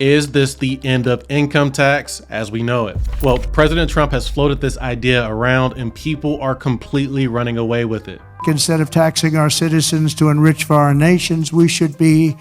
Is this the end of income tax as we know it? Well, President Trump has floated this idea around and people are completely running away with it. Instead of taxing our citizens to enrich foreign nations, we should be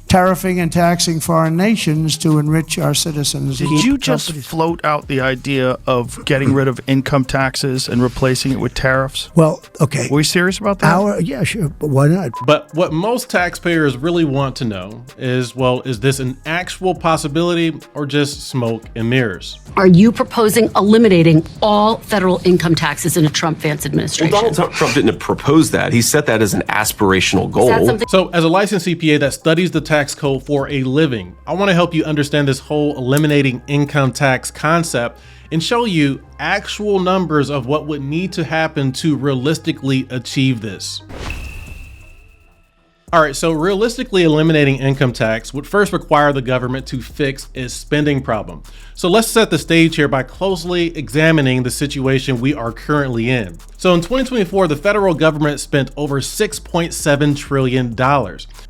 tariffing and taxing foreign nations to enrich our citizens. Did you just float out the idea of getting rid of income taxes and replacing it with tariffs? Well, okay. Were you serious about that? Yeah, sure, but why not? But what most taxpayers really want to know is, well, is this an actual possibility or just smoke and mirrors? Are you proposing eliminating all federal income taxes in a Trump-Vance administration? Well, Donald Trump didn't propose that. He set that as an aspirational goal. So as a licensed CPA that studies the tax code for a living, I want to help you understand this whole eliminating income tax concept and show you actual numbers of what would need to happen to realistically achieve this. All right, so realistically eliminating income tax would first require the government to fix its spending problem. So let's set the stage here by closely examining the situation we are currently in. So in 2024, the federal government spent over $6.7 trillion,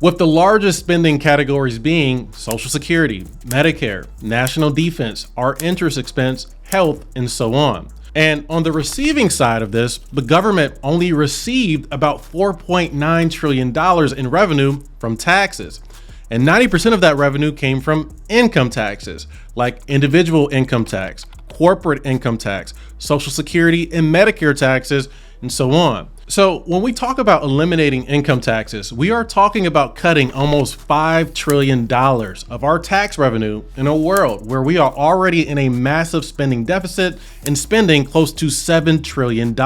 with the largest spending categories being Social Security, Medicare, national defense, our interest expense, health, and so on. And on the receiving side of this, the government only received about $4.9 trillion in revenue from taxes. And 90% of that revenue came from income taxes, like individual income tax, corporate income tax, Social Security and Medicare taxes, and so on. So when we talk about eliminating income taxes, we are talking about cutting almost $5 trillion of our tax revenue in a world where we are already in a massive spending deficit and spending close to $7 trillion.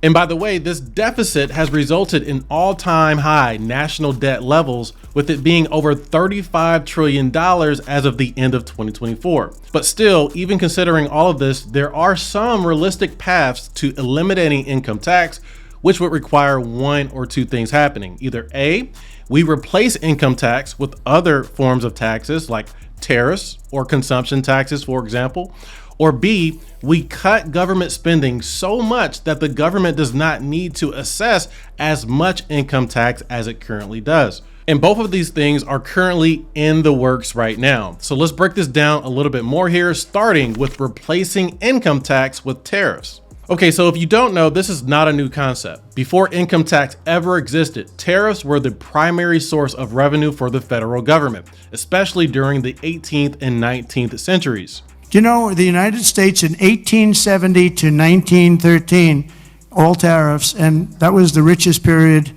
And by the way, this deficit has resulted in all-time high national debt levels, with it being over $35 trillion as of the end of 2024. But still, even considering all of this, there are some realistic paths to eliminating income tax, which would require one or two things happening. Either A, we replace income tax with other forms of taxes like tariffs or consumption taxes, for example, or B, we cut government spending so much that the government does not need to assess as much income tax as it currently does. And both of these things are currently in the works right now. So let's break this down a little bit more here, starting with replacing income tax with tariffs. Okay, so if you don't know, this is not a new concept. Before income tax ever existed, tariffs were the primary source of revenue for the federal government, especially during the 18th and 19th centuries. You know, the United States in 1870 to 1913, all tariffs, and that was the richest period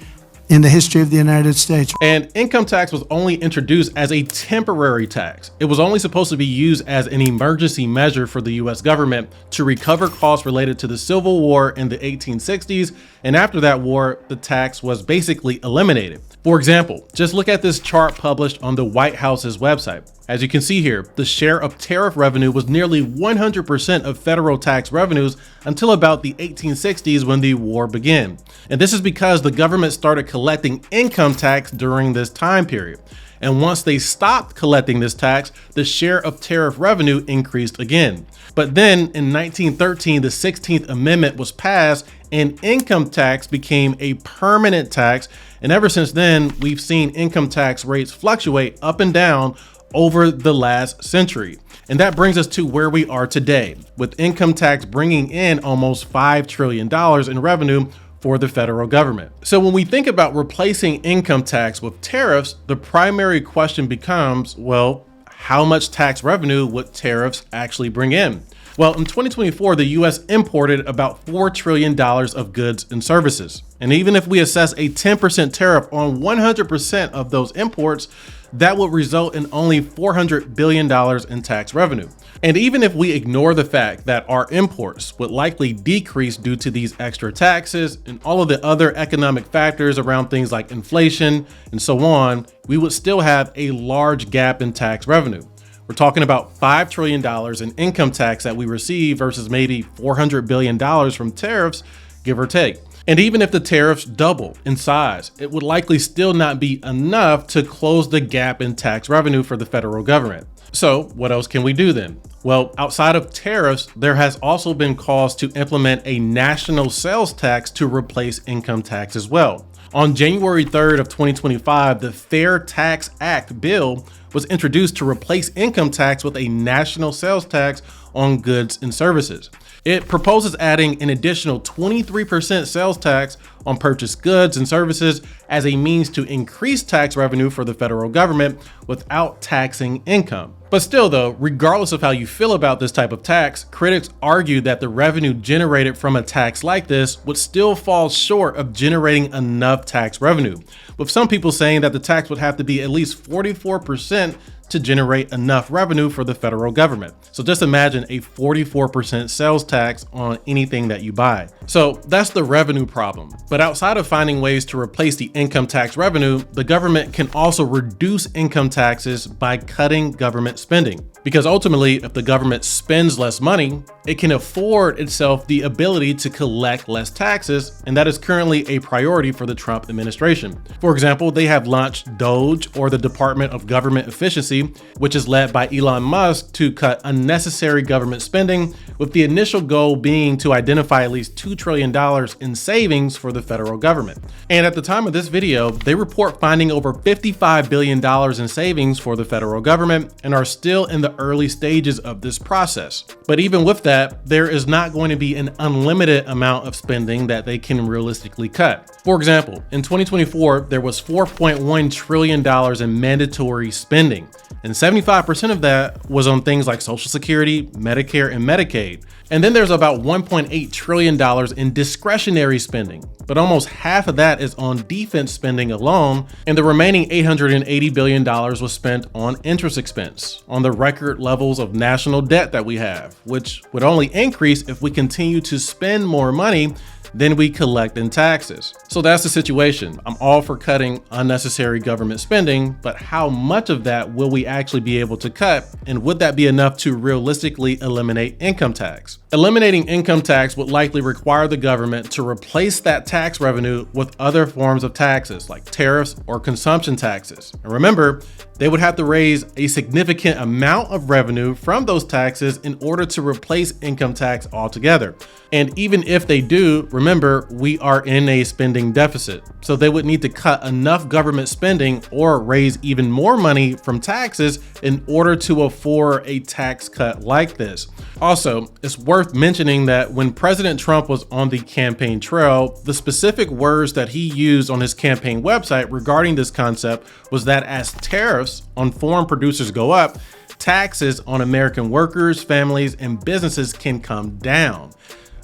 in the history of the United States. And income tax was only introduced as a temporary tax. It was only supposed to be used as an emergency measure for the US government to recover costs related to the Civil War in the 1860s. And after that war, the tax was basically eliminated. For example, just look at this chart published on the White House's website. As you can see here, the share of tariff revenue was nearly 100% of federal tax revenues until about the 1860s when the war began. And this is because the government started collecting income tax during this time period. And once they stopped collecting this tax, the share of tariff revenue increased again. But then in 1913, the 16th Amendment was passed and income tax became a permanent tax. And ever since then, we've seen income tax rates fluctuate up and down over the last century. And that brings us to where we are today, with income tax bringing in almost $5 trillion in revenue for the federal government. So when we think about replacing income tax with tariffs, the primary question becomes, well, how much tax revenue would tariffs actually bring in? Well, in 2024, the US imported about $4 trillion of goods and services. And even if we assess a 10% tariff on 100% of those imports, that would result in only $400 billion in tax revenue. And even if we ignore the fact that our imports would likely decrease due to these extra taxes and all of the other economic factors around things like inflation and so on, we would still have a large gap in tax revenue. We're talking about $5 trillion in income tax that we receive versus maybe $400 billion from tariffs, give or take. And even if the tariffs double in size, it would likely still not be enough to close the gap in tax revenue for the federal government. So what else can we do then? Well, outside of tariffs, there has also been calls to implement a national sales tax to replace income tax as well. On January 3rd of 2025, the Fair Tax Act bill was introduced to replace income tax with a national sales tax on goods and services. It proposes adding an additional 23% sales tax on purchased goods and services as a means to increase tax revenue for the federal government without taxing income. But still though, regardless of how you feel about this type of tax, critics argue that the revenue generated from a tax like this would still fall short of generating enough tax revenue, with some people saying that the tax would have to be at least 44% to generate enough revenue for the federal government. So just imagine a 44% sales tax on anything that you buy. So that's the revenue problem. But outside of finding ways to replace the income tax revenue, the government can also reduce income taxes by cutting government spending. Because ultimately, if the government spends less money, it can afford itself the ability to collect less taxes, and that is currently a priority for the Trump administration. For example, they have launched DOGE, or the Department of Government Efficiency, which is led by Elon Musk to cut unnecessary government spending, with the initial goal being to identify at least $2 trillion in savings for the federal government. And at the time of this video, they report finding over $55 billion in savings for the federal government and are still in the early stages of this process. But even with that, there is not going to be an unlimited amount of spending that they can realistically cut. For example, in 2024, there was $4.1 trillion in mandatory spending, and 75% of that was on things like Social Security, Medicare, and Medicaid. And then there's about $1.8 trillion in discretionary spending, but almost half of that is on defense spending alone, and the remaining $880 billion was spent on interest expense, on the record levels of national debt that we have, which would only increase if we continue to spend more money than we collect in taxes. So that's the situation. I'm all for cutting unnecessary government spending, but how much of that will we actually be able to cut? And would that be enough to realistically eliminate income tax? Eliminating income tax would likely require the government to replace that tax revenue with other forms of taxes like tariffs or consumption taxes. And remember, they would have to raise a significant amount of revenue from those taxes in order to replace income tax altogether. And even if they do, remember, we are in a spending deficit. So they would need to cut enough government spending or raise even more money from taxes in order to afford a tax cut like this. Also, it's worth mentioning that when President Trump was on the campaign trail, the specific words that he used on his campaign website regarding this concept was that as tariffs on foreign producers go up, taxes on American workers, families, and businesses can come down.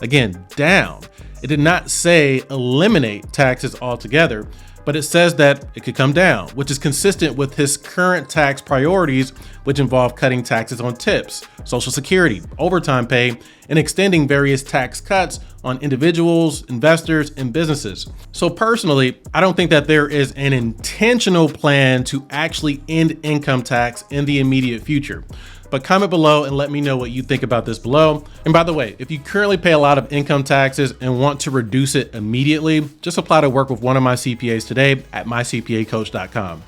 Again, down. It did not say eliminate taxes altogether, but it says that it could come down, which is consistent with his current tax priorities, which involve cutting taxes on tips, Social Security, overtime pay, and extending various tax cuts on individuals, investors, and businesses. So personally, I don't think that there is an intentional plan to actually end income tax in the immediate future. But comment below and let me know what you think about this below. And by the way, if you currently pay a lot of income taxes and want to reduce it immediately, just apply to work with one of my CPAs today at mycpacoach.com.